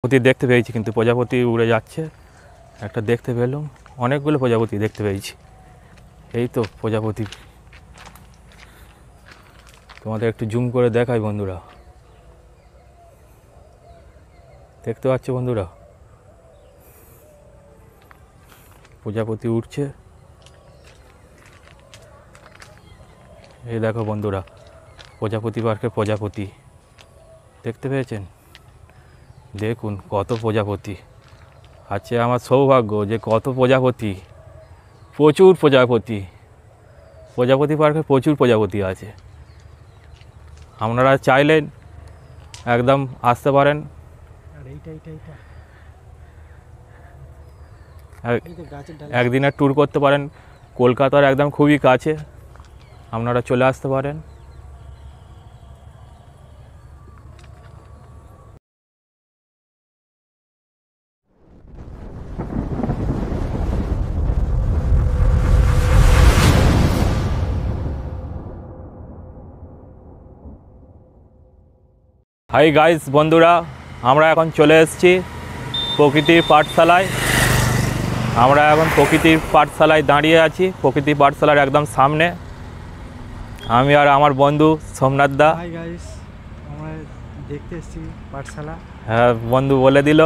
প্রজাপতি দেখতে পেয়েছি, কিন্তু প্রজাপতি উড়ে যাচ্ছে একটা দেখতে পেলাম, অনেকগুলো প্রজাপতি দেখতে পেয়েছি। এই তো প্রজাপতি, তোমাদের একটু জুম করে দেখাই বন্ধুরা, দেখতে পাচ্ছ বন্ধুরা প্রজাপতি উঠছে। এই দেখো বন্ধুরা প্রজাপতি পার্কে প্রজাপতি দেখতে পেয়েছেন, দেখুন কত প্রজাপতি আছে। আমার সৌভাগ্য যে কত প্রজাপতি, প্রচুর প্রজাপতি, প্রজাপতি পার্কে প্রচুর প্রজাপতি আছে। আপনারা চাইলেন একদম আসতে পারেন, একদিনের ট্যুর করতে পারেন। কলকাতার একদম খুবই কাছে, আপনারা চলে আসতে পারেন। হাই গাইস বন্ধুরা, আমরা এখন চলে এসেছি প্রকৃতির পাঠশালায়। আমরা এখন প্রকৃতির পাঠশালায় দাঁড়িয়ে আছি, প্রকৃতির পাঠশালার একদম সামনে। আমি আর আমার বন্ধু সোমনাথ দা। হাই গাইস, আমরা দেখতে এসেছি পাঠশালা। হ্যাঁ, বন্ধু বলে দিল।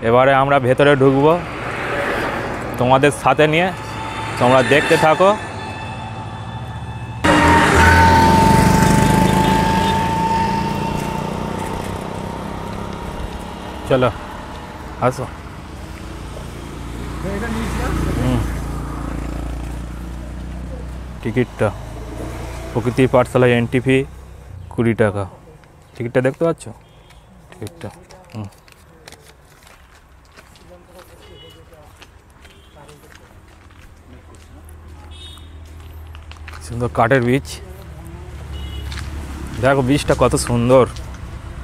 এবারে আমরা ভেতরে ঢুকবো তোমাদের সাথে নিয়ে, তোমরা দেখতে থাকো। চলো আসো। টিকিটটা প্রকৃতির পাঠশালায় এন্ট্রি ফি 20 টাকা। টিকিটটা দেখতে পাচ্ছ, টিকিটটা। সুন্দর কাঠের বীজ, দেখো বীজটা কত সুন্দর,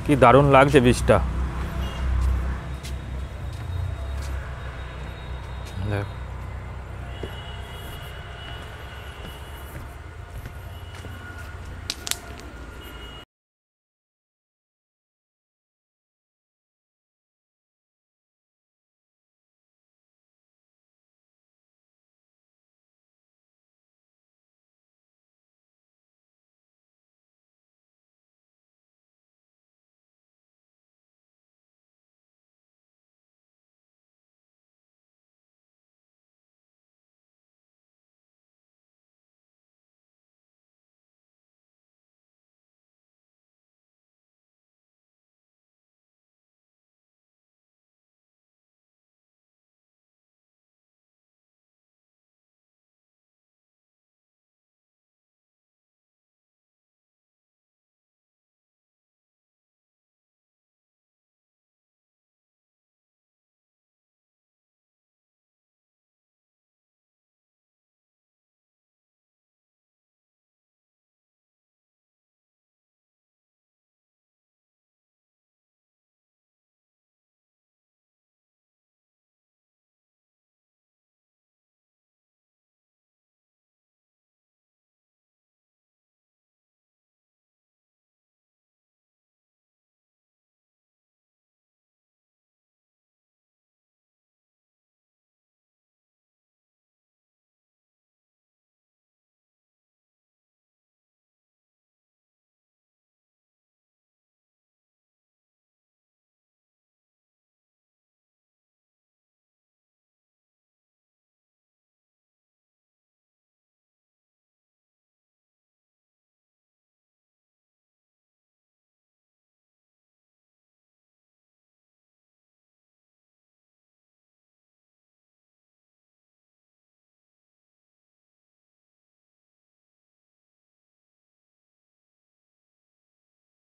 কি দারুণ লাগছে বীজটা। দেখো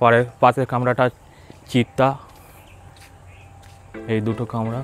পরে পাশের কামরাটা চিত্তা, এই দুটো কামরা।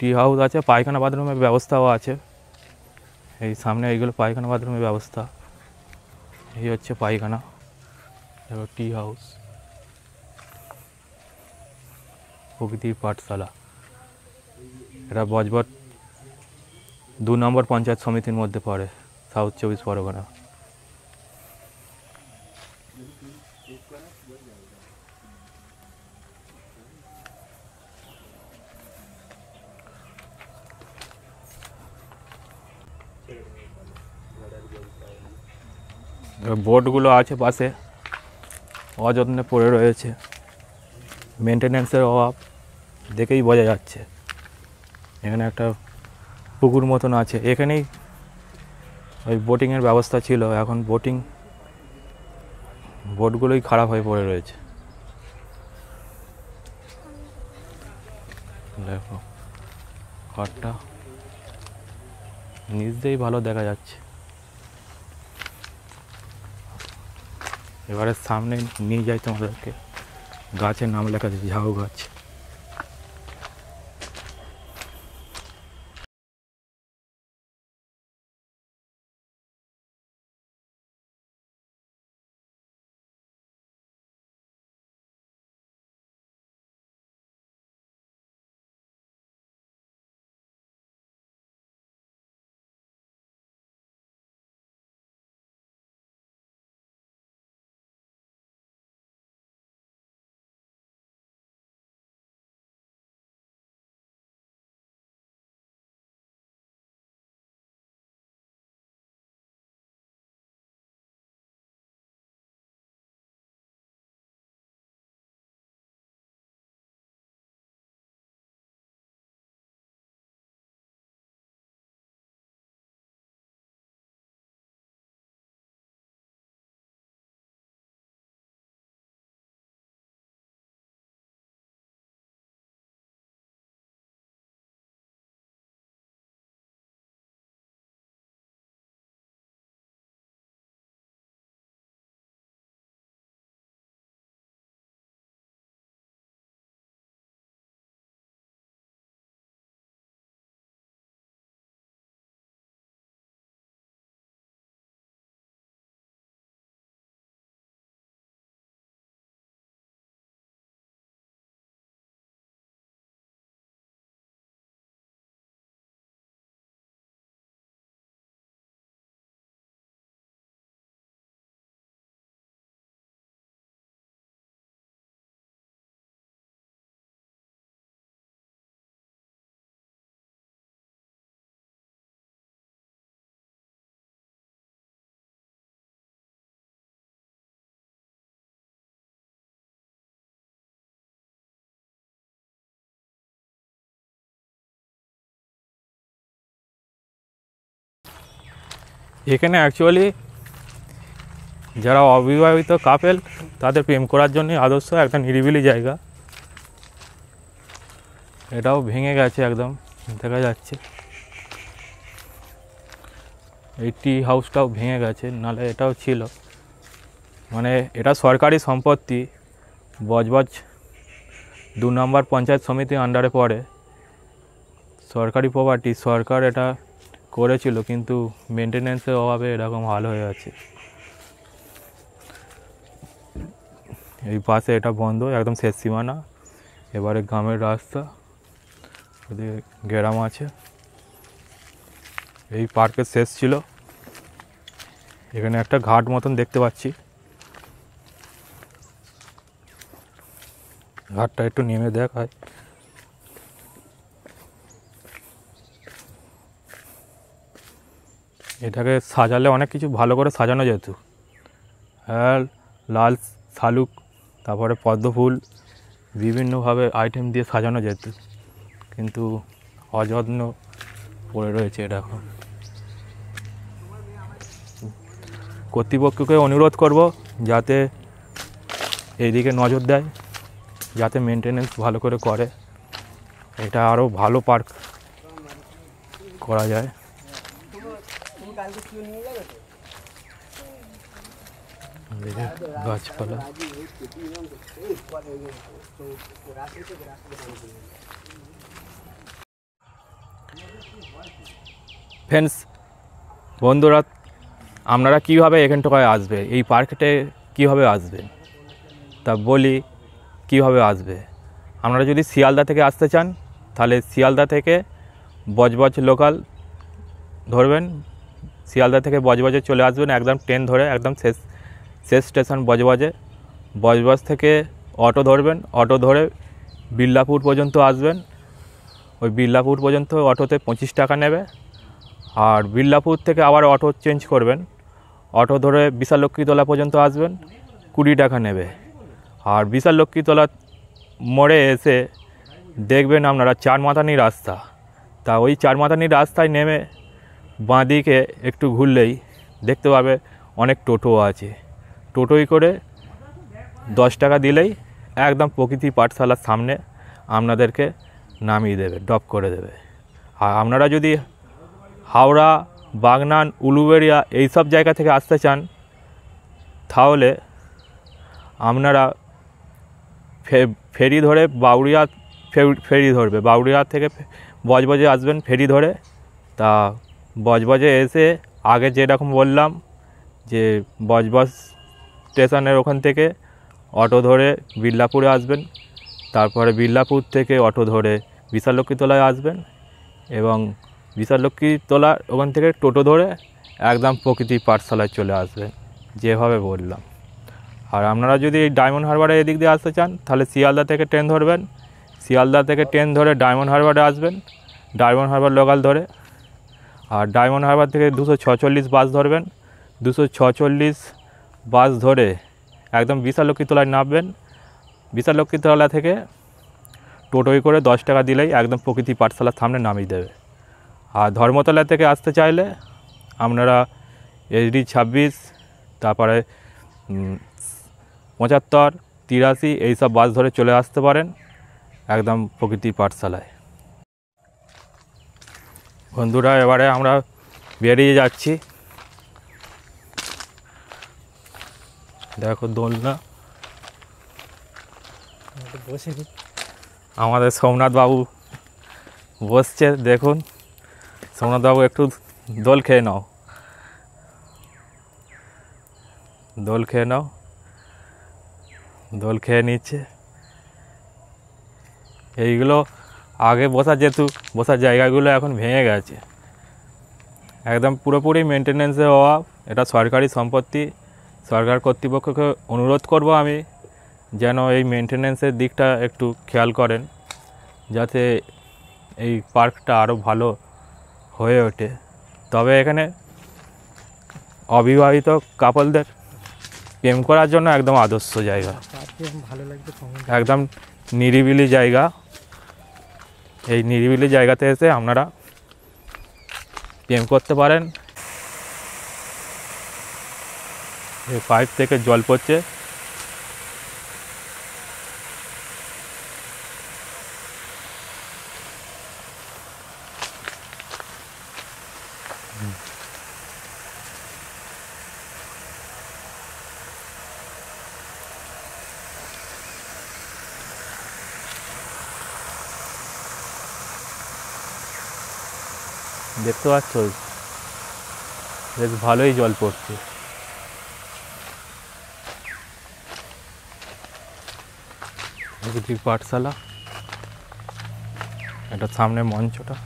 টি হাউস আছে, পায়খানা বাথরুমের ব্যবস্থাও আছে। এই সামনে এইগুলো পায়খানা বাথরুমের ব্যবস্থা। এই হচ্ছে পায়খানা, দেখো টি হাউস, প্রকৃতির পাঠশালা। এটা বজবট 2 নম্বর পঞ্চায়েত সমিতির মধ্যে পড়ে, সাউথ 24 পরগনা। বোর্ডগুলো আছে পাশে, অযত্নে পড়ে রয়েছে, মেনটেন্যান্সের অভাব দেখেই বোঝা যাচ্ছে। এখানে একটা পুকুর মতন আছে, এখানেই ওই বোটিংয়ের ব্যবস্থা ছিল, এখন বোটগুলোই খারাপ হয়ে পড়ে রয়েছে। দেখো ঘরটা নিচ দিয়েই ভালো দেখা যাচ্ছে। এবারে সামনে নিয়ে যাই তোমাদেরকে, গাছের নাম লেখা আছে ঝাউ গাছ। এখানে অ্যাকচুয়ালি যারা অবিবাহিত কাপেল তাদের প্রেম করার জন্য আদর্শ একটা নিরিবিলি জায়গা। এটাও ভেঙে গেছে, একদম দেখা যাচ্ছে। এই টি হাউসটাও ভেঙে গেছে, নাহলে এটাও ছিল, মানে এটা সরকারি সম্পত্তি, বজবজ 2 নম্বর পঞ্চায়েত সমিতির আন্ডারে পড়ে, সরকারি প্রপার্টি। সরকার এটা করেছিল, কিন্তু মেনটেন্যান্সের অভাবে এরকম হাল হয়ে আছে। এই পাশে এটা বন্ধ, একদম শেষ সীমানা। এবারে গ্রামের রাস্তা, ওদের গ্রাম আছে। এই পার্কের শেষ ছিল, এখানে একটা ঘাট মতন দেখতে পাচ্ছি। ঘাটটা একটু নেমে দেখায়। এটাকে সাজালে অনেক কিছু ভালো করে সাজানো যেত। হ্যাঁ, লাল শালুক, তারপরে পদ্ম ফুল, বিভিন্নভাবে আইটেম দিয়ে সাজানো যেত, কিন্তু অযত্ন পড়ে রয়েছে এটা এখন। কর্তৃপক্ষকে অনুরোধ করব যাতে এইদিকে নজর দেয়, যাতে মেনটেনেন্স ভালো করে করে, এটা আরও ভালো পার্ক করা যায়। গাছপালা, ফ্রেন্ডস, বন্ধুরা, আপনারা কীভাবে এখানটায় আসবে, এই পার্কটে কীভাবে আসবে তা বলি। কীভাবে আসবে, আপনারা যদি শিয়ালদা থেকে আসতে চান তাহলে শিয়ালদা থেকে বজবজ লোকাল ধরবেন। শিয়ালদা থেকে বজবজে চলে আসবেন, একদম ট্রেন ধরে একদম শেষ স্টেশন বজবজে। বজবজ থেকে অটো ধরবেন, অটো ধরে বিল্লাপুর পর্যন্ত আসবেন। ওই বিল্লাপুর পর্যন্ত অটোতে 25 টাকা নেবে। আর বিল্লাপুর থেকে আবার অটো চেঞ্জ করবেন, অটো ধরে বিশালক্ষীতলা পর্যন্ত আসবেন, 20 টাকা নেবে। আর বিশালক্ষীতলা মোড়ে এসে দেখবেন আপনারা চারমাথানি রাস্তা, তা ওই চারমাথানি রাস্তায় নেমে বাঁদিকে একটু ঘুরলেই দেখতে পাবে অনেক টোটো আছে। টোটোই করে 10 টাকা দিলেই একদম প্রকৃতি পাঠশালার সামনে আপনাদেরকে নামিয়ে দেবে, ড্রপ করে দেবে। আর আপনারা যদি হাওড়া, বাগনান, উলুবেড়িয়া এইসব জায়গা থেকে আসতে চান তাহলে আপনারা ফেরি ধরে বাউরিয়া ফেরি ধরবে। বাউরিয়া থেকে বজবজে আসবেন ফেরি ধরে। তা বজবজে এসে আগে যেরকম বললাম যে বজবজ স্টেশনের ওখান থেকে অটো ধরে বিল্লাপুরে আসবেন, তারপরে বিল্লাপুর থেকে অটো ধরে বিশালক্ষীতলায় আসবেন এবং বিশালক্ষীতলার ওখান থেকে টোটো ধরে একদম প্রকৃতি পাঠশালায় চলে আসবেন যেভাবে বললাম। আর আপনারা যদি এই ডায়মন্ড হারবারে এদিক দিয়ে আসতে চান তাহলে শিয়ালদা থেকে ট্রেন ধরবেন। শিয়ালদা থেকে ট্রেন ধরে ডায়মন্ড হারবারে আসবেন, ডায়মন্ড হারবার লোকাল ধরে। আর ডায়মন্ড হারবার থেকে 246 বাস ধরবেন, 246 বাস ধরে একদম বিশালক্ষীতলায় নামবেন। বিশালক্ষীতলা থেকে টোটোয় করে 10 টাকা দিলেই একদম প্রকৃতি পাঠশালার সামনে নামিয়ে দেবে। আর ধর্মতলা থেকে আসতে চাইলে আপনারা HD 26, তারপরে 75, 83 এইসব বাস ধরে চলে আসতে পারেন একদম প্রকৃতি পাঠশালায়। বন্ধুরা, এবারে আমরা বেরিয়ে যাচ্ছি। দেখো দোলনা, বসে আমাদের সোমনাথ বাবু বসছে। দেখুন সোমনাথ বাবু, একটু দোল খেয়ে নাও, দোল খেয়ে নাও। দোল খেয়ে নিচ্ছে। এইগুলো আগে বসার যেহেতু বসার জায়গাগুলো এখন ভেঙে গেছে, একদম পুরোপুরি মেনটেন্যান্সের অভাব। এটা সরকারি সম্পত্তি। সরকার কর্তৃপক্ষকে অনুরোধ করব আমি যেন এই মেনটেন্যান্সের দিকটা একটু খেয়াল করেন, যাতে এই পার্কটা আরও ভালো হয়ে ওঠে। তবে এখানে অবিবাহিত কাপলদের প্রেম করার জন্য একদম আদর্শ জায়গা, ভালো লাগবে, একদম নিরিবিলি জায়গা। এই নিরিবিলি জায়গাতে এসে আপনারা প্রেম করতে পারেন। এই পাইপ থেকে জল পড়ছে। দেখতে পাচ্ছ, বেশ ভালোই জল পড়ছে। প্রকৃতি পাঠশালা, এটা সামনে মঞ্চটা,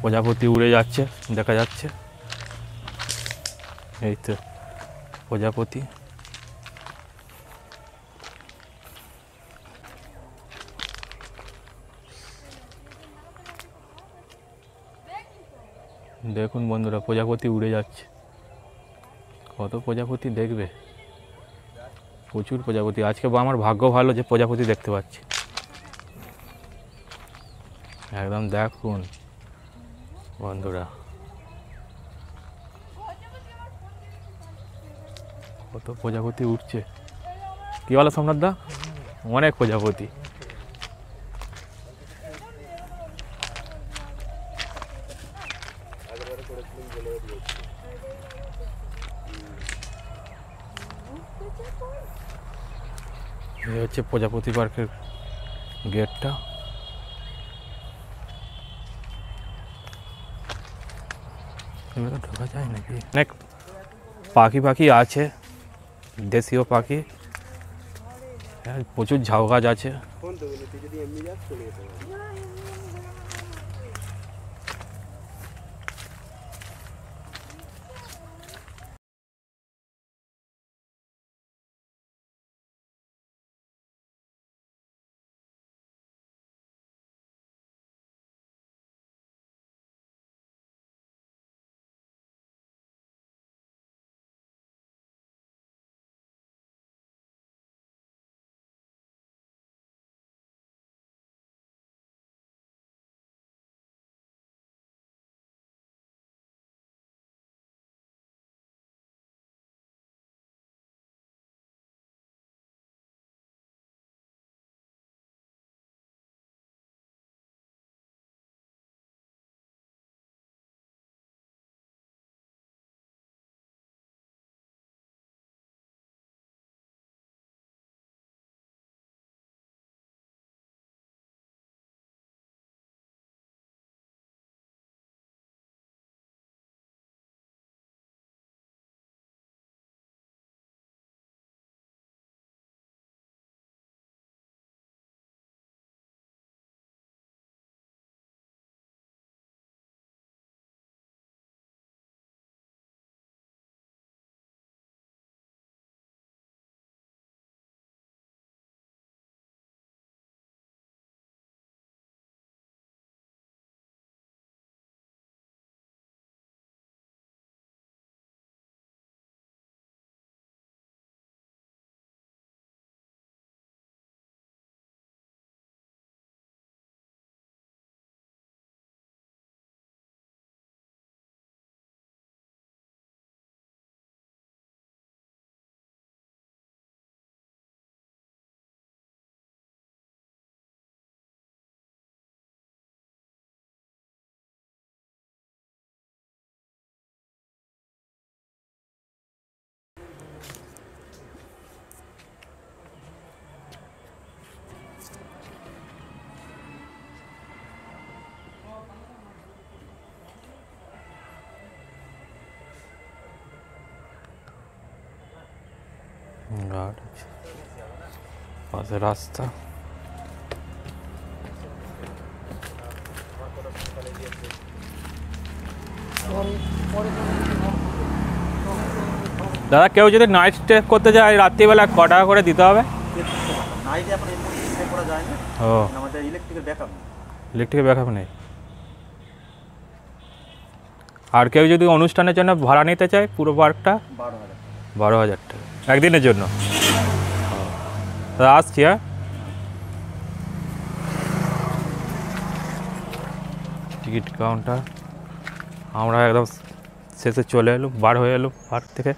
প্রজাপতি উড়ে যাচ্ছে দেখা যাচ্ছে। এই তো প্রজাপতি। দেখুন বন্ধুরা, প্রজাপতি উড়ে যাচ্ছে। কত প্রজাপতি দেখবে, প্রচুর প্রজাপতি। আজকে আমার ভাগ্য ভালো যে প্রজাপতি দেখতে পাচ্ছি। একদম দেখুন বন্ধুরা, কত প্রজাপতি উঠছে। কি বলো সোমনাথ দা? অনেক প্রজাপতি। এই হচ্ছে প্রজাপতি পার্কের গেটটা। এখানে ঢোকা যায় নাকি? অনেক পাখি পাখি আছে, দেশীয় পাখি, প্রচুর ঝাউ গাছ আছে। গার্ড আছে, পাশে রাস্তা। দাদা কেউ যদি নাইট স্টে করতে যায় রাত্রিবেলা ক টাকা করে দিতে হবে? নাইটে এখন স্টে করা যায় না, ও আমাদের ইলেকট্রিকের ব্যাকআপ ইলেকট্রিকের ব্যাকআপ নেই। আর কেউ যদি অনুষ্ঠানের জন্য ভাড়া নিতে চায় পুরো পার্কটা 12,000 টাকা একদিনের জন্য। দাদা আসছি, হ্যাঁ। টিকিট কাউন্টার, আমরা একদম শেষে চলে এলাম, বার হয়ে এলাম পার্ক থেকে।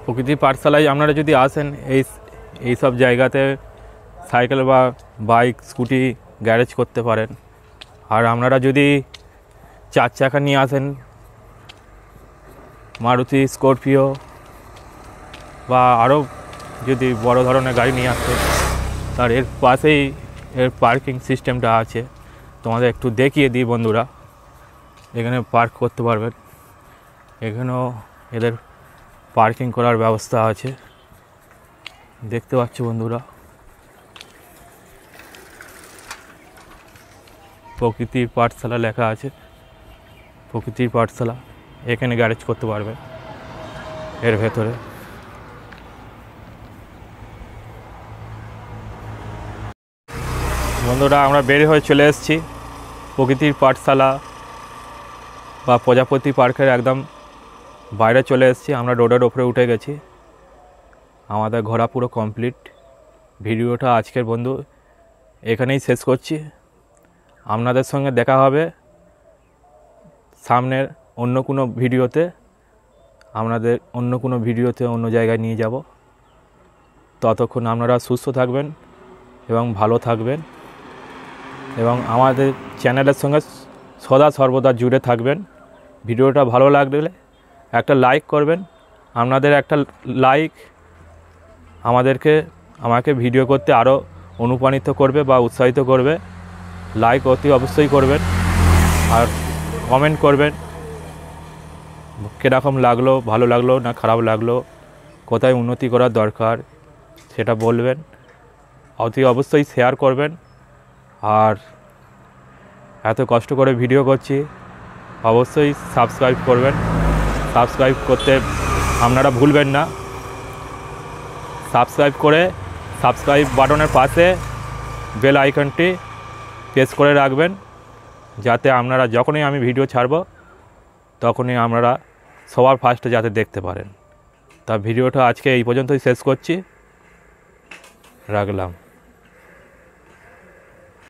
প্রকৃতি পাঠশালায় আপনারা যদি আসেন এই সব জায়গাতে সাইকেল বা বাইক স্কুটি গ্যারেজ করতে পারেন। আর আপনারা যদি 4 চাকা নিয়ে আসেন, মারুতি স্করপিও বা আরও যদি বড় ধরনের গাড়ি নিয়ে আসতে, তার এর পাশেই এর পার্কিং সিস্টেমটা আছে। তোমাদের একটু দেখিয়ে দিই বন্ধুরা, এখানে পার্ক করতে পারবেন। এখানেও এদের পার্কিং করার ব্যবস্থা আছে, দেখতে পাচ্ছ বন্ধুরা। প্রকৃতির পাঠশালা লেখা আছে, প্রকৃতির পাঠশালা। এখানে গ্যারেজ করতে পারবে এর ভেতরে। বন্ধুরা আমরা বের হয়ে চলে এসেছি প্রকৃতির পাঠশালা বা প্রজাপতি পার্কের একদম বাইরে চলে এসেছি। আমরা রোডের ওপরে উঠে গেছি, আমাদের ঘোরা পুরো কমপ্লিট। ভিডিওটা আজকের বন্ধু এখানেই শেষ করছি। আপনাদের সঙ্গে দেখা হবে সামনের অন্য কোনো ভিডিওতে। আপনাদের অন্য কোনো ভিডিওতে অন্য জায়গায় নিয়ে যাব। ততক্ষণ আপনারা সুস্থ থাকবেন এবং ভালো থাকবেন, এবং আমাদের চ্যানেলের সঙ্গে সদা সর্বদা জুড়ে থাকবেন। ভিডিওটা ভালো লাগলে একটা লাইক করবেন। আপনাদের একটা লাইক আমাকে ভিডিও করতে আরও অনুপ্রাণিত করবে বা উৎসাহিত করবে। লাইক অতি অবশ্যই করবেন। আর কমেন্ট করবেন কীরকম লাগলো, ভালো লাগলো না খারাপ লাগলো, কোথায় উন্নতি করার দরকার সেটা বলবেন। অতি অবশ্যই শেয়ার করবেন। আর এত কষ্ট করে ভিডিও করছি, অবশ্যই সাবস্ক্রাইব করবেন। সাবস্ক্রাইব করতে আপনারা ভুলবেন না। সাবস্ক্রাইব করে সাবস্ক্রাইব বাটনের পাশে বেল আইকনটি প্রেস করে রাখবেন, যাতে আপনারা যখনই আমি ভিডিও ছাড়ব তখনই আপনারা সবার ফার্স্টে যাতে দেখতে পারেন। তা ভিডিওটা আজকে এই পর্যন্তই শেষ করছি, রাখলাম।